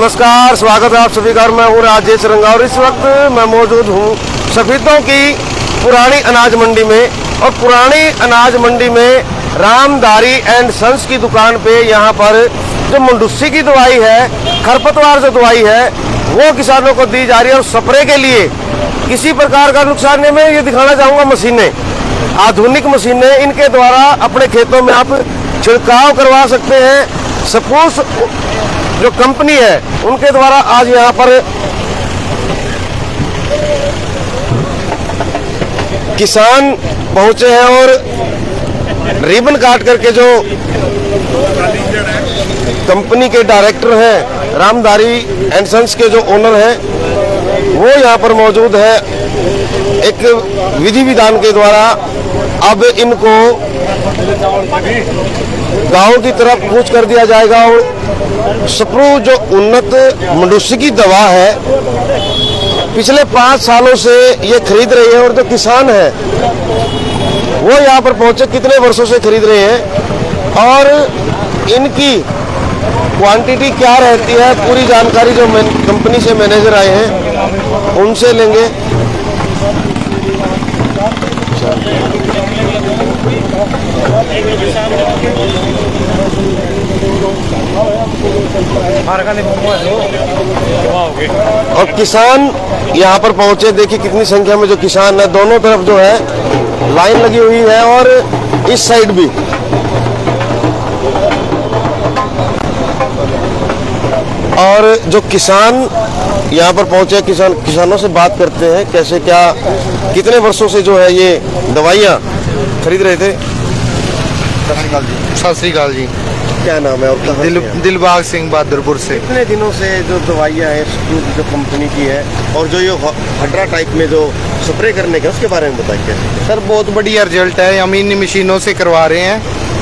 नमस्कार, स्वागत है आप सभी का। मैं हूँ राजेश रंगा और इस वक्त मैं मौजूद हूँ सफीदों की पुरानी अनाज मंडी में। और पुरानी अनाज मंडी में रामधारी एंड सन्स की दुकान पे यहाँ पर जो मंडुस्सी की दवाई है, खरपतवार जो दवाई है, वो किसानों को दी जा रही है। और स्प्रे के लिए किसी प्रकार का नुकसान नहीं। मैं ये दिखाना चाहूँगा मशीनें, आधुनिक मशीनें, इनके द्वारा अपने खेतों में आप छिड़काव करवा सकते हैं। सपोज जो कंपनी है उनके द्वारा आज यहाँ पर किसान पहुंचे हैं और रिबन काट करके जो कंपनी के डायरेक्टर हैं, रामधारी एंड सन्स के जो ओनर हैं, वो यहाँ पर मौजूद है। एक विधि विधान के द्वारा अब इनको गांव की तरफ कूच कर दिया जाएगा। और स्प्रू जो उन्नत मंडुस्सी की दवा है, पिछले 5 सालों से ये खरीद रही है। और जो किसान है वो यहाँ पर पहुंचे, कितने वर्षों से खरीद रहे हैं और इनकी क्वांटिटी क्या रहती है, पूरी जानकारी जो कंपनी से मैनेजर आए हैं उनसे लेंगे। और किसान यहाँ पर पहुंचे, देखिए कितनी संख्या में जो किसान है, दोनों तरफ जो है लाइन लगी हुई है और इस साइड भी। और जो किसान यहाँ पर पहुंचे, किसानों से बात करते हैं कैसे क्या, कितने वर्षों से जो है ये दवाइयाँ खरीद रहे थे। सत श्री अकाल जी। क्या नाम है आपका? दिलबाग सिंह बहादुरपुर से। कितने दिनों से जो दवाइयाँ हैं जो कंपनी की है और जो ये हड्रा टाइप में जो स्प्रे करने का, उसके बारे में बताइए। सर बहुत बढ़िया रिजल्ट है, हम इन मशीनों से करवा रहे हैं,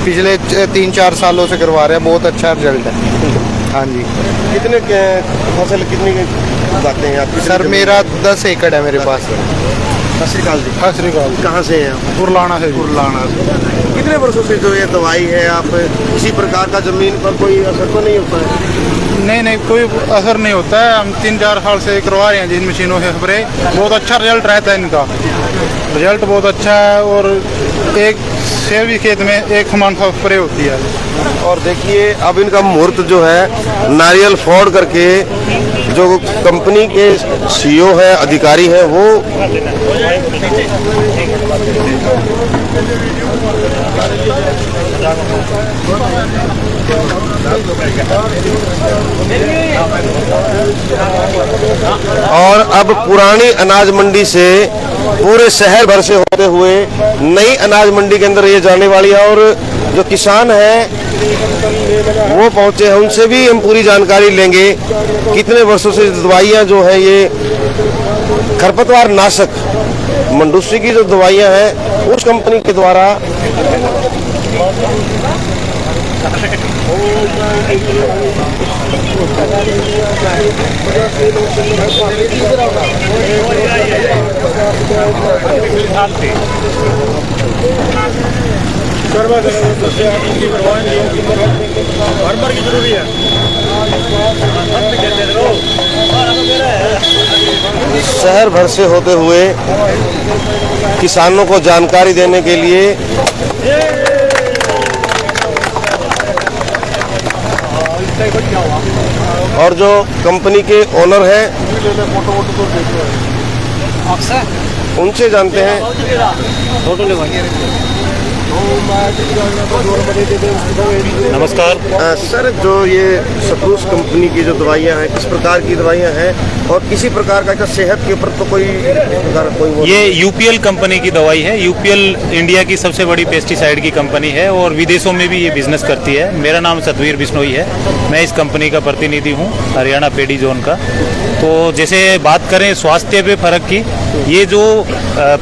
पिछले 3-4 सालों से करवा रहे हैं, बहुत अच्छा रिजल्ट है। हाँ जी। कितने फसल कितनी उगाते हैं आप? सर मेरा 10 एकड़ है मेरे पास। सत श्री अकाल जी। सत श्री अकाल। कहाँ से हैं आप? पुरलाना से। पुरलाना से। कितने वर्षों से जो ये दवाई है, आप किसी प्रकार का जमीन पर कोई असर तो नहीं होता है? नहीं, कोई असर नहीं होता है। हम 3-4 साल से करवा रहे हैं जिन मशीनों से स्प्रे, बहुत अच्छा रिजल्ट रहता है इनका। रिजल्ट बहुत अच्छा है और एक सेवी खेत में एक समान स्प्रे होती है। और देखिए अब इनका मुहूर्त जो है नारियल फोड़ करके, जो कंपनी के सीईओ है, अधिकारी है, वो और अब पुरानी अनाज मंडी से पूरे शहर भर से होते हुए नई अनाज मंडी के अंदर ये जाने वाली है। और जो किसान है वो पहुंचे हैं, उनसे भी हम पूरी जानकारी लेंगे कितने वर्षों से दवाइयाँ जो है ये खरपतवार नाशक मंडुस्सी की जो दवाइयाँ हैं उस कंपनी के द्वारा की जरूरी है। शहर भर से होते हुए किसानों को जानकारी देने के लिए और जो कंपनी के ओनर हैं उनसे जानते हैं। नमस्कार सर, जो ये सप्रूस कंपनी की जो दवाइयाँ हैं, किस प्रकार की दवाइयाँ हैं और किसी प्रकार का सेहत के ऊपर तो कोई ये यूपीएल कंपनी की दवाई है। यूपीएल इंडिया की सबसे बड़ी पेस्टिसाइड की कंपनी है और विदेशों में भी ये बिजनेस करती है। मेरा नाम सतवीर बिश्नोई है, मैं इस कंपनी का प्रतिनिधि हूँ, हरियाणा पेडी जोन का। तो जैसे बात करें स्वास्थ्य पे फर्क की, ये जो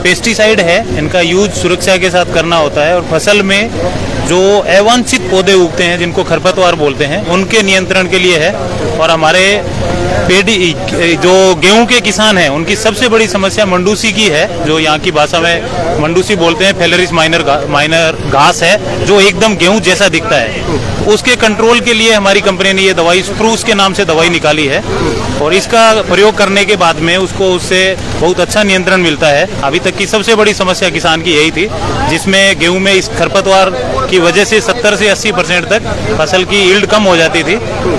पेस्टिसाइड है इनका यूज सुरक्षा के साथ करना होता है और फसल में जो अवांछित पौधे उगते हैं जिनको खरपतवार बोलते हैं उनके नियंत्रण के लिए है। और हमारे पेडी जो गेहूं के किसान हैं उनकी सबसे बड़ी समस्या मंडूसी की है, जो यहाँ की भाषा में मंडूसी बोलते हैं, फेलरिस माइनर घास है जो एकदम गेहूं जैसा दिखता है। उसके कंट्रोल के लिए हमारी कंपनी ने ये दवाई स्प्रूस के नाम से दवाई निकाली है और इसका प्रयोग करने के बाद में उसको उससे बहुत अच्छा नियंत्रण मिलता है। अभी तक की सबसे बड़ी समस्या किसान की यही थी, जिसमें गेहूं में इस खरपतवार की वजह से 70 से 80% तक फसल की यील्ड कम हो जाती थी।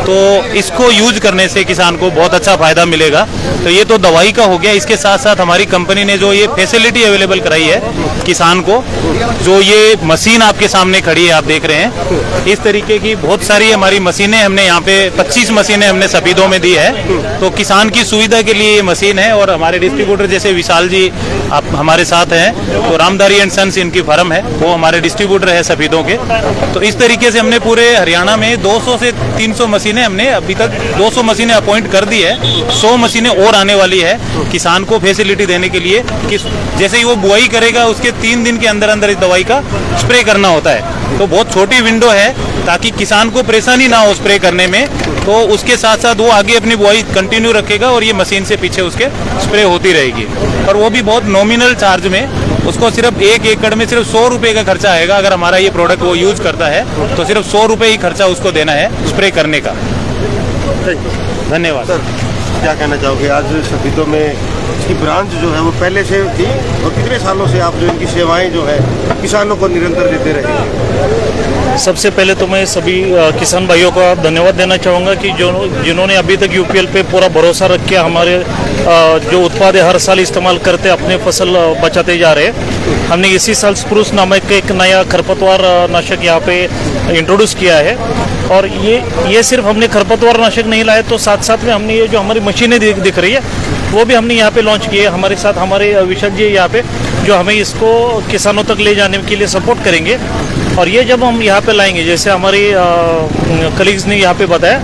तो इसको यूज करने से किसान को बहुत अच्छा फायदा मिलेगा। तो ये तो दवाई का हो गया। इसके साथ साथ हमारी कंपनी ने जो ये फैसिलिटी अवेलेबल कराई है किसान को, जो ये मशीन आपके सामने खड़ी है, आप देख रहे हैं, इस तरीके की बहुत सारी हमारी मशीनें हमने यहाँ पे 25 मशीनें हमने सफीदों में दी है। तो किसान की सुविधा के लिए ये मशीन है और हमारे डिस्ट्रीब्यूटर जैसे विशाल जी आप हमारे साथ हैं, तो रामधारी एंड सन्स इनकी फर्म है, वो हमारे डिस्ट्रीब्यूटर है सफीदों के। तो इस तरीके से हमने पूरे हरियाणा में 200 से 300 मशीनें हमने अभी तक 200 मशीनें अपॉइंट कर दी है। 100 मशीनें और आने वाली है किसान को फैसिलिटी देने के लिए कि जैसे ही वो बुआई करेगा उसके 3 दिन के अंदर अंदर इस दवाई का स्प्रे करना होता है। तो बहुत छोटी विंडो है ताकि किसान को परेशानी ना हो स्प्रे करने में। तो उसके साथ साथ वो आगे अपनी बुआई कंटिन्यू रखेगा और ये मशीन से पीछे उसके स्प्रे होती रहेगी, और वो भी बहुत नॉमिनल चार्ज में। उसको सिर्फ 1 एकड़ में सिर्फ 100 रुपए का खर्चा आएगा। अगर हमारा ये प्रोडक्ट वो यूज करता है तो सिर्फ 100 रुपए ही खर्चा उसको देना है स्प्रे करने का। धन्यवाद सर, क्या कहना चाहोगे आज सफीदों में इसकी ब्रांच जो है वो पहले से थी और कितने सालों से आप जो इनकी सेवाएं जो है किसानों को निरंतर देते रहे? सबसे पहले तो मैं सभी किसान भाइयों का धन्यवाद देना चाहूँगा कि जिन्होंने अभी तक यूपीएल पे पूरा भरोसा रख के हमारे जो उत्पाद है हर साल इस्तेमाल करते अपने फसल बचाते जा रहे हैं। हमने इसी साल स्प्रूस नामक एक नया खरपतवार नाशक यहाँ पे इंट्रोड्यूस किया है, और ये सिर्फ हमने खरपतवार नाशक नहीं लाया, तो साथ साथ में हमने ये जो हमारी मशीनें दिख रही है वो भी हमने यहाँ पे लॉन्च की है। हमारे साथ हमारे विशाल जी यहाँ पे जो हमें इसको किसानों तक ले जाने के लिए सपोर्ट करेंगे। और ये जब हम यहाँ पे लाएंगे, जैसे हमारे कलीग्स ने यहाँ पे बताया,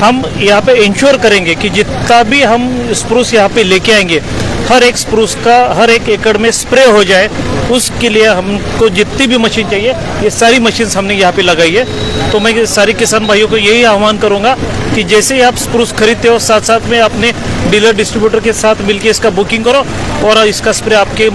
हम यहाँ पे इंश्योर करेंगे कि जितना भी हम स्प्रूस यहाँ पे लेके आएंगे हर एक स्प्रूस का हर एक एकड़ में स्प्रे हो जाए। उसके लिए हमको जितनी भी मशीन चाहिए ये सारी मशीन हमने यहाँ पे लगाई है। तो मैं सारे किसान भाइयों को यही आह्वान करूँगा कि जैसे ही आप स्प्रूस खरीदते हो साथ साथ में अपने डीलर डिस्ट्रीब्यूटर के साथ मिलके इसका बुकिंग करो और इसका स्प्रे आपके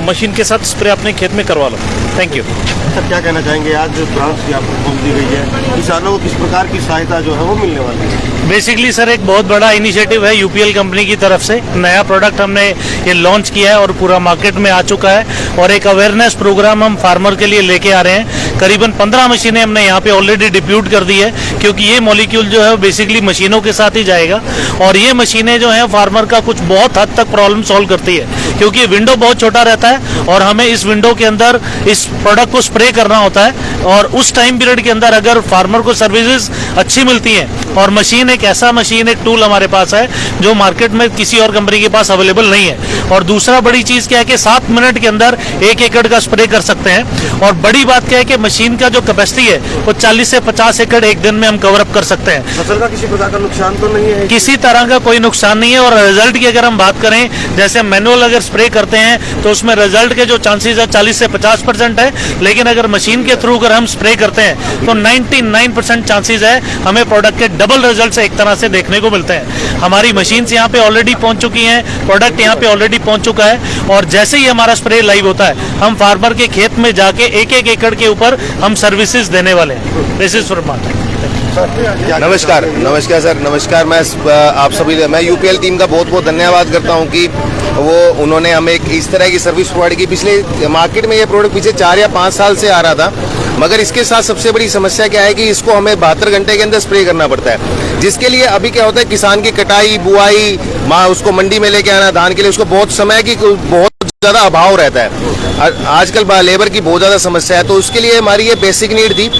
मशीन के साथ स्प्रे अपने खेत में करवा लो। Thank you. सर, क्या कहना चाहेंगे आज ब्रांच की आपको खोल दी गई है, किसानों को किस प्रकार की सहायता जो है वो मिलने वाली है? बेसिकली सर एक बहुत बड़ा इनिशिएटिव है यूपीएल कंपनी की तरफ से। नया प्रोडक्ट हमने ये लॉन्च किया है और पूरा मार्केट में आ चुका है, और एक अवेयरनेस प्रोग्राम हम फार्मर के लिए लेके आ रहे हैं। करीबन 15 मशीनें हमने यहाँ पे ऑलरेडी डिप्यूट कर दी है, क्योंकि ये मॉलिक्यूल जो है बेसिकली मशीनों के साथ ही जाएगा, और ये मशीनें जो है फार्मर का कुछ बहुत हद तक प्रॉब्लम सॉल्व करती है, क्योंकि विंडो बहुत छोटा रहता है और हमें इस विंडो के अंदर इस प्रोडक्ट को स्प्रे करना होता है। और उस टाइम पीरियड के अंदर अगर फार्मर को सर्विसेज अच्छी मिलती हैं, और मशीन एक ऐसा मशीन एक टूल हमारे पास है जो मार्केट में किसी और कंपनी के पास अवेलेबल नहीं है। और दूसरा बड़ी चीज क्या है कि 7 मिनट के अंदर 1 एकड़ का स्प्रे कर सकते हैं। और बड़ी बात क्या है कि मशीन का जो कैपेसिटी है वो 40 से 50 एकड़ एक दिन में हम कवर अप कर सकते हैं। फसल का किसी प्रकार का नुकसान तो नहीं है? किसी तरह का कोई नुकसान नहीं है। और रिजल्ट की अगर हम बात करें, जैसे मैनुअल अगर स्प्रे करते हैं तो उसमें रिजल्ट के जो चांसेस है 40 से 50% है, लेकिन अगर मशीन के थ्रू अगर हम स्प्रे करते हैं तो 99% चांसेस है हमें प्रोडक्ट के डबल रिजल्ट एक तरह से देखने को मिलते हैं। हमारी मशीन यहाँ पे ऑलरेडी पहुंच चुकी हैं, प्रोडक्ट यहाँ पे ऑलरेडी पहुंच चुका है, और जैसे ही हमारा स्प्रे लाइव होता है हम फार्मर के खेत में जाके 1-1 एकड़ के ऊपर हम सर्विसेज देने वाले हैं। दिस इज नमस्कार सर, नमस्कार। मैं यूपीएल टीम का बहुत बहुत धन्यवाद करता हूं कि वो उन्होंने हमें एक इस तरह की सर्विस प्रोवाइड की। पिछले मार्केट में ये प्रोडक्ट पीछे 4 या 5 साल से आ रहा था, मगर इसके साथ सबसे बड़ी समस्या क्या है कि इसको हमें 72 घंटे के अंदर स्प्रे करना पड़ता है, जिसके लिए अभी क्या होता है किसान की कटाई बुआई उसको मंडी में लेके आना धान के लिए उसको बहुत समय की बहुत ज़्यादा अभाव रहता है। आजकल लेबर की बहुत ज़्यादा समस्या है, तो उसके लिए हमारी ये बेसिक नीड थी।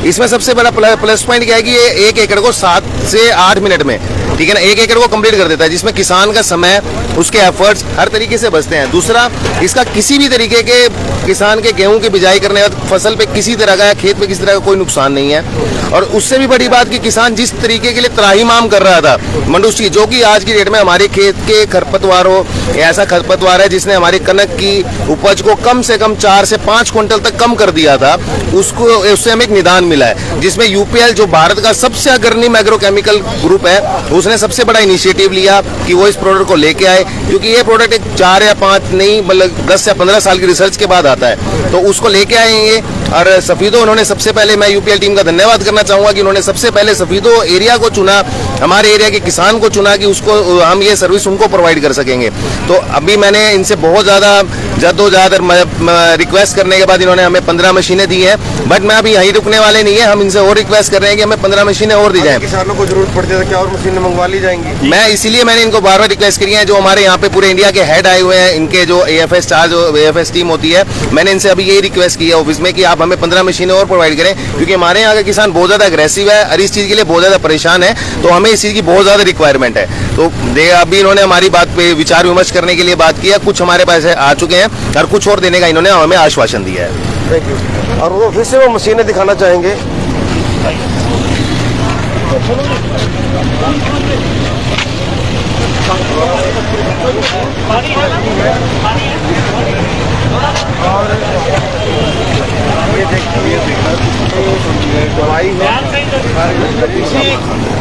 इसमें सबसे बड़ा प्लस पॉइंट क्या है कि ये 1 एकड़ को 7 से 8 मिनट में ठीक है ना, 1 एकड़ को कंप्लीट कर देता है, जिसमें किसान का समय, उसके एफर्ट्स हर तरीके से बचते हैं। दूसरा, इसका किसी भी तरीके के किसान के गेहूं की बिजाई करने के बाद फसल पे किसी तरह का, खेत पे किसी तरह का कोई नुकसान नहीं है। और उससे भी बड़ी बात कि किसान जिस तरीके के लिए त्राहिमाम कर रहा था मंडूसी, जो कि आज की डेट में हमारे खेत के खरपतवार हो, ऐसा खरपतवार है जिसने हमारी कनक की उपज को कम से कम 4 से 5 क्विंटल तक कम कर दिया था, उससे हमें एक निदान मिला है, जिसमें यूपीएल जो भारत का सबसे अग्रणी एग्रोकेमिकल ग्रुप है, उसने सबसे बड़ा इनिशिएटिव लिया कि वो इस प्रोडक्ट को लेके आए, क्योंकि ये प्रोडक्ट एक 4 या 5 नहीं मतलब 10 या 15 साल की रिसर्च के बाद आता है, तो उसको लेके आएंगे। और सफीदो उन्होंने सबसे पहले, मैं यूपीएल टीम का धन्यवाद करना चाहूंगा कि उन्होंने सबसे पहले सफीदो एरिया को चुना, हमारे एरिया के किसान को चुना कि उसको हम ये सर्विस उनको प्रोवाइड कर सकेंगे। तो अभी मैंने इनसे बहुत ज़्यादा जद्दोजहद और रिक्वेस्ट करने के बाद इन्होंने हमें 15 मशीनें दी हैं, बट मैं अभी यहीं रुकने वाले नहीं है, हम इनसे और रिक्वेस्ट कर रहे हैं कि हमें 15 मशीनें और दी जाएं। किसानों को जरूरत पड़ती है तो क्या और मशीनें मंगवा ली जाएंगी? मैं इसीलिए मैंने इनको बार बार रिक्वेस्ट करी है, जो हमारे यहाँ पे पूरे इंडिया के हेड आए हुए हैं, इनके जो एएफएस चार्ज, एएफएस टीम होती है, मैंने इनसे अभी यही रिक्वेस्ट की है ऑफिस में कि आप हमें 15 मशीनें और प्रोवाइड करें, क्योंकि हमारे यहाँ का किसान बहुत ज़्यादा अग्रेसिव है और इस चीज़ के लिए बहुत ज़्यादा परेशान है, तो हमें इस चीज़ की बहुत ज़्यादा रिक्वायरमेंट है। तो अभी इन्होंने हमारी बात पे विचार विमर्श करने के लिए बात किया, कुछ हमारे पास आ चुके हैं और कुछ और देने का इन्होंने हमें आश्वासन दिया है। Thank you. और वो फिर से वो मशीनें दिखाना चाहेंगे।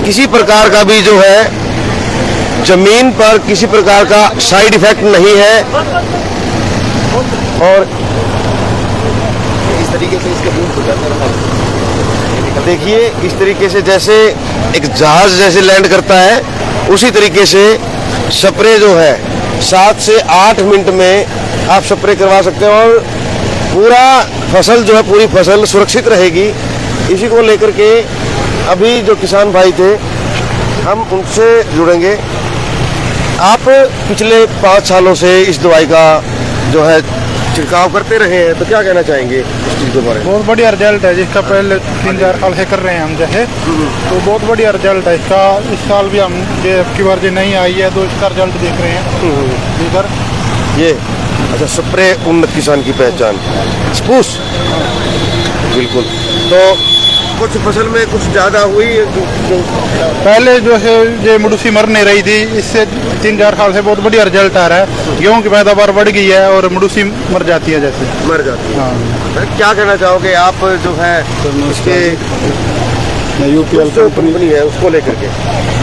किसी प्रकार का भी जो है जमीन पर किसी प्रकार का साइड इफेक्ट नहीं है, और इस तरीके से इसके बूट हो जाता है। देखिए इस तरीके से जैसे एक जहाज जैसे लैंड करता है, उसी तरीके से स्प्रे जो है 7 से 8 मिनट में आप स्प्रे करवा सकते हैं और पूरा फसल जो है, पूरी फसल सुरक्षित रहेगी। इसी को लेकर के अभी जो किसान भाई थे हम उनसे जुड़ेंगे। आप पिछले 5 सालों से इस दवाई का जो है छिड़काव करते रहे हैं, तो क्या कहना चाहेंगे इस चीज़ के बारे में? बहुत बढ़िया रिजल्ट है, जिसका पहले 3-4 साल से कर रहे हैं हम जैसे, तो बहुत बढ़िया रिजल्ट है इसका। इस साल भी हम की बार जो नहीं आई है, तो इसका रिजल्ट देख रहे हैं इधर। ये अच्छा, स्प्रे उन्नत किसान की पहचान, स्पूस, बिल्कुल। तो कुछ फसल में कुछ ज़्यादा हुई पहले जो है ये मुडुसी मर नहीं रही थी, इससे 3-4 साल से बहुत बढ़िया रिजल्ट आ रहा है। गेहूं की पैदावार बढ़ गई है और मुडुसी मर जाती है, जैसे मर जाती है। हाँ। क्या कहना चाहोगे आप जो है इसके यूपीएल जो कंपनी है उसको लेकर के?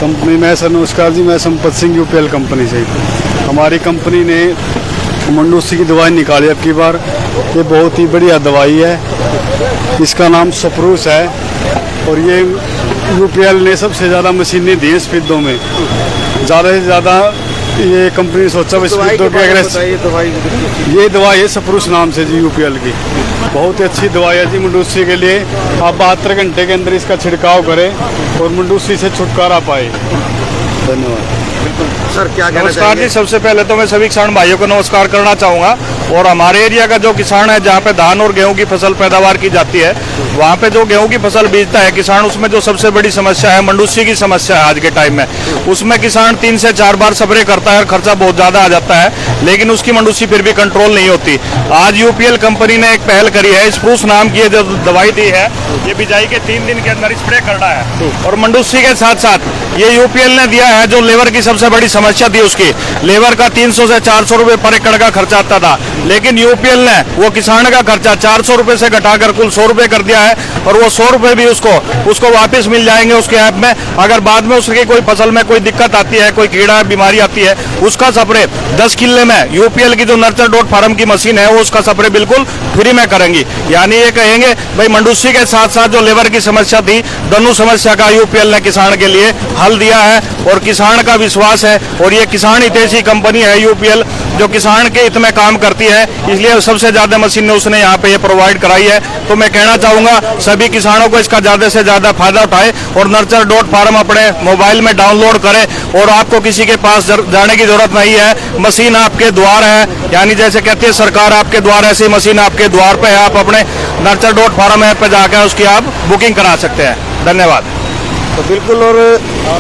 कंपनी में सर नमस्कार जी, मैं संपत सिंह यूपीएल कंपनी से। हमारी कंपनी ने मंडूसी की दवाई निकाली अब की बार, ये बहुत ही बढ़िया दवाई है, इसका नाम सप्रूस है, और ये यूपीएल ने सबसे ज़्यादा मशीनें दी स्पीडों में, ज़्यादा से ज़्यादा ये कंपनी ने सोचा स्पीडों के ये दवाई है सप्रूस नाम से जी, यूपीएल की बहुत ही अच्छी दवाई है जी मंडूसी के लिए। आप 72 घंटे के अंदर इसका छिड़काव करें और मंडूसी से छुटकारा पाए। धन्यवाद। सर क्या कहना नमस्कार चाहेंगे? जी, सबसे पहले तो मैं सभी किसान भाइयों को नमस्कार करना चाहूँगा। और हमारे एरिया का जो किसान है, जहाँ पे धान और गेहूं की फसल पैदावार की जाती है, वहाँ पे जो गेहूं की फसल बीजता है किसान, उसमें जो सबसे बड़ी समस्या है मंडूसी की समस्या है आज के टाइम में। उसमें किसान 3 से 4 बार स्प्रे करता है और खर्चा बहुत ज़्यादा आ जाता है, लेकिन उसकी मंडूसी फिर भी कंट्रोल नहीं होती। आज यूपीएल कंपनी ने एक पहल करी है, स्प्रूस नाम की जो दवाई दी है, ये बिजाई के 3 दिन के अंदर स्प्रे करना है। और मंडूसी के साथ साथ ये यूपीएल ने दिया है, जो लेबर की सबसे बड़ी समस्या थी, उसकी लेबर का 300 से 400 रुपए पर एकड़ का खर्चा आता था, लेकिन यूपीएल ने वो किसान का खर्चा 400 रुपए से घटाकर कुल 100 रुपए कर दिया है। और वो 100 रुपए भी उसको वापस मिल जाएंगे उसके ऐप में। अगर बाद में उसकी कोई फसल में कोई दिक्कत आती है, कोई कीड़ा बीमारी आती है, उसका स्प्रे 10 किले में यूपीएल की जो नर्चर डॉट फार्म की मशीन है, वो उसका स्प्रे बिल्कुल फ्री में करेंगी। यानी ये कहेंगे भाई मंडूसी के साथ साथ जो लेबर की समस्या थी, दोनों समस्या का यूपीएल ने किसान के लिए हल दिया है और किसान का विश्वास है। और ये किसान हितैषी कंपनी है यूपीएल, जो किसान के हित में काम करती है, इसलिए सबसे ज्यादा मशीनें उसने यहाँ पे ये प्रोवाइड कराई है। तो मैं कहना चाहूंगा सभी किसानों को इसका ज्यादा से ज्यादा फायदा उठाए और नर्चर डॉट फार्म अपने मोबाइल में डाउनलोड करें और आपको किसी के पास जाने की जरूरत नहीं है, मशीन आपके द्वार है। यानी जैसे कहती है सरकार आपके द्वार, ऐसी मशीन आपके द्वार पे है। आप अपने नर्चर डॉट फार्म ऐप पे जाकर उसकी आप बुकिंग करा सकते हैं। धन्यवाद। तो बिल्कुल, और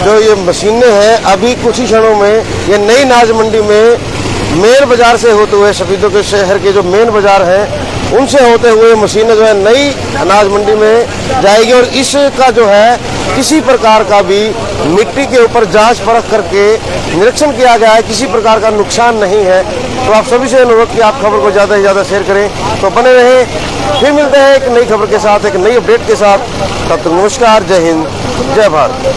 जो ये मशीनें हैं अभी कुछ ही क्षणों में ये नई अनाज मंडी में मेन बाजार से होते हुए, सफीदों के शहर के जो मेन बाजार हैं उनसे होते हुए मशीनें जो है नई अनाज मंडी में जाएगी। और इसका जो है किसी प्रकार का भी मिट्टी के ऊपर जांच परख करके निरीक्षण किया गया है, किसी प्रकार का नुकसान नहीं है। तो आप सभी से अनुरोध कि आप खबर को ज़्यादा से ज़्यादा शेयर करें। तो बने रहें, फिर मिलते हैं एक नई खबर के साथ, एक नई अपडेट के साथ। तब तक नमस्कार, जय हिंद, जय भारत।